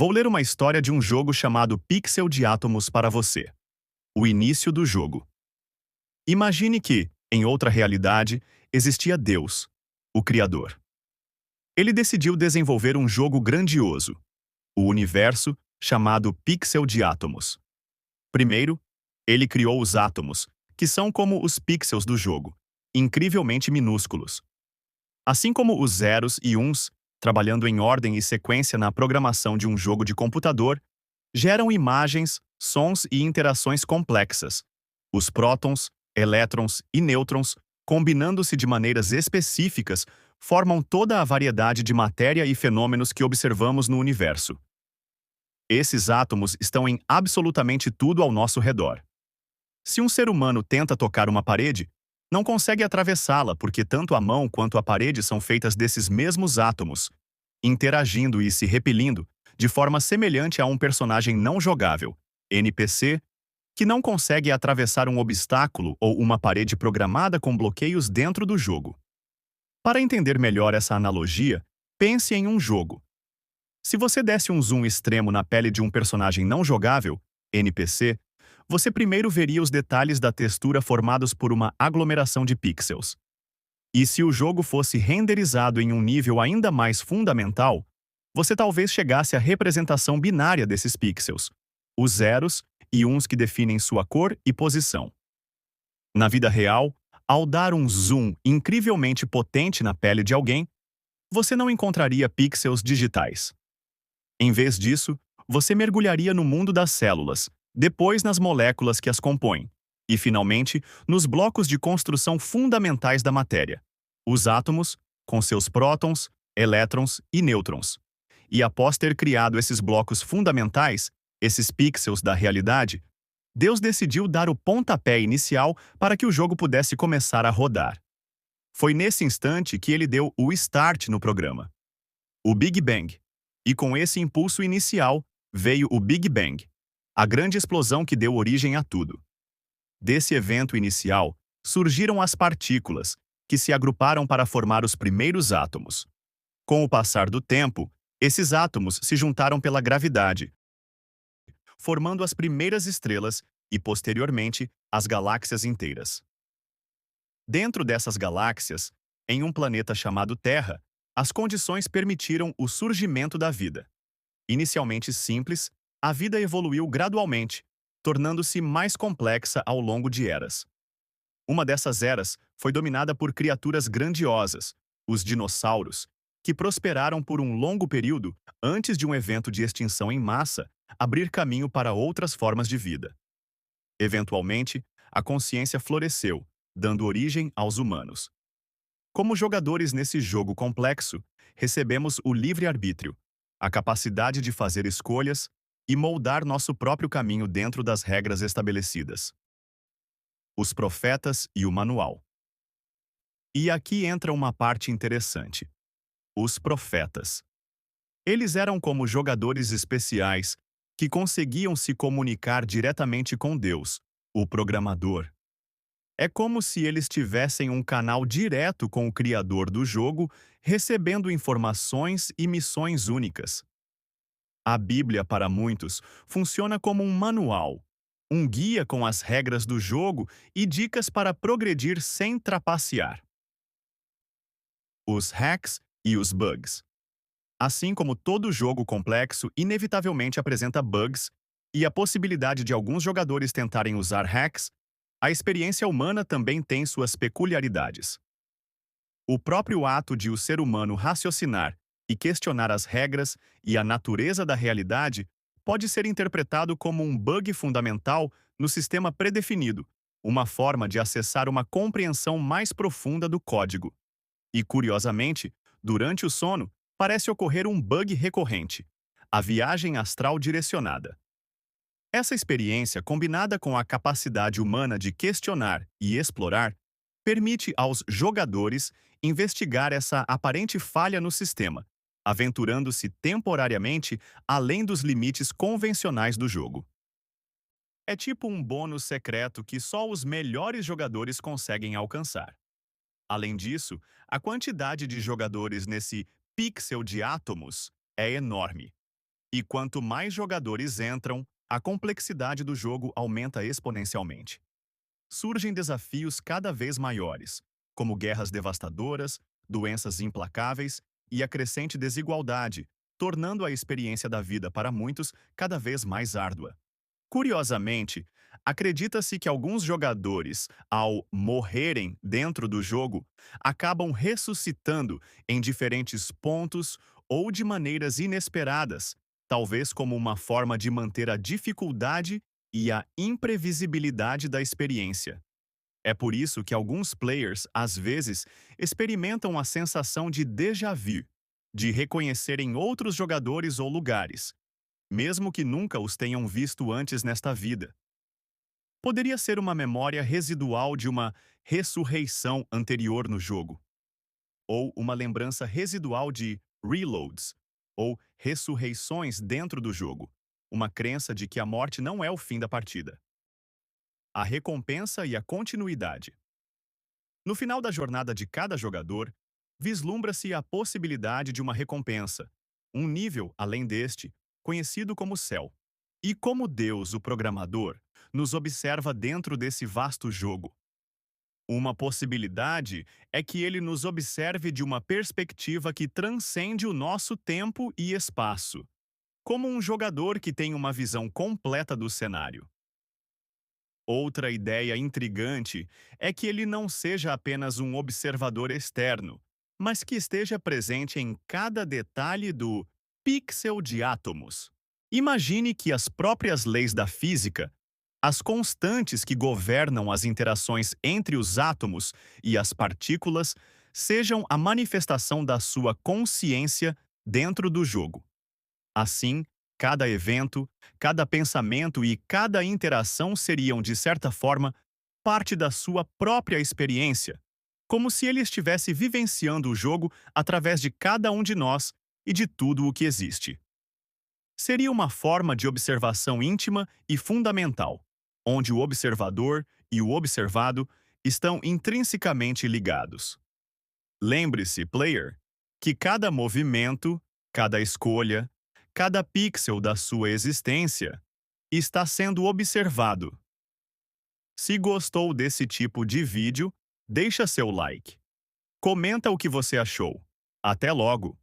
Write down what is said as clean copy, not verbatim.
Vou ler uma história de um jogo chamado Pixel de Átomos para você. O início do jogo. Imagine que, em outra realidade, existia Deus, o Criador. Ele decidiu desenvolver um jogo grandioso, o universo chamado Pixel de Átomos. Primeiro, ele criou os átomos, que são como os pixels do jogo, incrivelmente minúsculos. Assim como os zeros e uns, trabalhando em ordem e sequência na programação de um jogo de computador, geram imagens, sons e interações complexas. Os prótons, elétrons e nêutrons, combinando-se de maneiras específicas, formam toda a variedade de matéria e fenômenos que observamos no universo. Esses átomos estão em absolutamente tudo ao nosso redor. Se um ser humano tenta tocar uma parede, não consegue atravessá-la porque tanto a mão quanto a parede são feitas desses mesmos átomos, interagindo e se repelindo de forma semelhante a um personagem não jogável, NPC, que não consegue atravessar um obstáculo ou uma parede programada com bloqueios dentro do jogo. Para entender melhor essa analogia, pense em um jogo. Se você desse um zoom extremo na pele de um personagem não jogável, NPC, você primeiro veria os detalhes da textura formados por uma aglomeração de pixels. E se o jogo fosse renderizado em um nível ainda mais fundamental, você talvez chegasse à representação binária desses pixels, os zeros e uns que definem sua cor e posição. Na vida real, ao dar um zoom incrivelmente potente na pele de alguém, você não encontraria pixels digitais. Em vez disso, você mergulharia no mundo das células, depois nas moléculas que as compõem, e finalmente nos blocos de construção fundamentais da matéria, os átomos, com seus prótons, elétrons e nêutrons. E após ter criado esses blocos fundamentais, esses pixels da realidade, Deus decidiu dar o pontapé inicial para que o jogo pudesse começar a rodar. Foi nesse instante que ele deu o start no programa, o Big Bang. E com esse impulso inicial, veio o Big Bang, a grande explosão que deu origem a tudo. Desse evento inicial, surgiram as partículas, que se agruparam para formar os primeiros átomos. Com o passar do tempo, esses átomos se juntaram pela gravidade, formando as primeiras estrelas e, posteriormente, as galáxias inteiras. Dentro dessas galáxias, em um planeta chamado Terra, as condições permitiram o surgimento da vida. Inicialmente simples, a vida evoluiu gradualmente, tornando-se mais complexa ao longo de eras. Uma dessas eras foi dominada por criaturas grandiosas, os dinossauros, que prosperaram por um longo período antes de um evento de extinção em massa abrir caminho para outras formas de vida. Eventualmente, a consciência floresceu, dando origem aos humanos. Como jogadores nesse jogo complexo, recebemos o livre-arbítrio, a capacidade de fazer escolhas e moldar nosso próprio caminho dentro das regras estabelecidas. Os profetas e o manual. E aqui entra uma parte interessante. Os profetas. Eles eram como jogadores especiais que conseguiam se comunicar diretamente com Deus, o programador. É como se eles tivessem um canal direto com o criador do jogo, recebendo informações e missões únicas. A Bíblia, para muitos, funciona como um manual, um guia com as regras do jogo e dicas para progredir sem trapacear. Os hacks e os bugs. Assim como todo jogo complexo inevitavelmente apresenta bugs e a possibilidade de alguns jogadores tentarem usar hacks, a experiência humana também tem suas peculiaridades. O próprio ato de o ser humano raciocinar e questionar as regras e a natureza da realidade pode ser interpretado como um bug fundamental no sistema predefinido, uma forma de acessar uma compreensão mais profunda do código. E, curiosamente, durante o sono, parece ocorrer um bug recorrente: a viagem astral direcionada. Essa experiência, combinada com a capacidade humana de questionar e explorar, permite aos jogadores investigar essa aparente falha no sistema, aventurando-se temporariamente além dos limites convencionais do jogo. É tipo um bônus secreto que só os melhores jogadores conseguem alcançar. Além disso, a quantidade de jogadores nesse pixel de átomos é enorme. E quanto mais jogadores entram, a complexidade do jogo aumenta exponencialmente. Surgem desafios cada vez maiores, como guerras devastadoras, doenças implacáveis e a crescente desigualdade, tornando a experiência da vida para muitos cada vez mais árdua. Curiosamente, acredita-se que alguns jogadores, ao morrerem dentro do jogo, acabam ressuscitando em diferentes pontos ou de maneiras inesperadas, talvez como uma forma de manter a dificuldade e a imprevisibilidade da experiência. É por isso que alguns players, às vezes, experimentam a sensação de déjà vu, de reconhecerem outros jogadores ou lugares, mesmo que nunca os tenham visto antes nesta vida. Poderia ser uma memória residual de uma ressurreição anterior no jogo, ou uma lembrança residual de reloads, ou ressurreições dentro do jogo, uma crença de que a morte não é o fim da partida. A recompensa e a continuidade. No final da jornada de cada jogador, vislumbra-se a possibilidade de uma recompensa, um nível além deste, conhecido como céu. E como Deus, o programador, nos observa dentro desse vasto jogo? Uma possibilidade é que ele nos observe de uma perspectiva que transcende o nosso tempo e espaço, como um jogador que tem uma visão completa do cenário. Outra ideia intrigante é que ele não seja apenas um observador externo, mas que esteja presente em cada detalhe do pixel de átomos. Imagine que as próprias leis da física, as constantes que governam as interações entre os átomos e as partículas, sejam a manifestação da sua consciência dentro do jogo. Assim, cada evento, cada pensamento e cada interação seriam, de certa forma, parte da sua própria experiência, como se ele estivesse vivenciando o jogo através de cada um de nós e de tudo o que existe. Seria uma forma de observação íntima e fundamental, onde o observador e o observado estão intrinsecamente ligados. Lembre-se, player, que cada movimento, cada escolha, cada pixel da sua existência está sendo observado. Se gostou desse tipo de vídeo, deixa seu like. Comenta o que você achou. Até logo!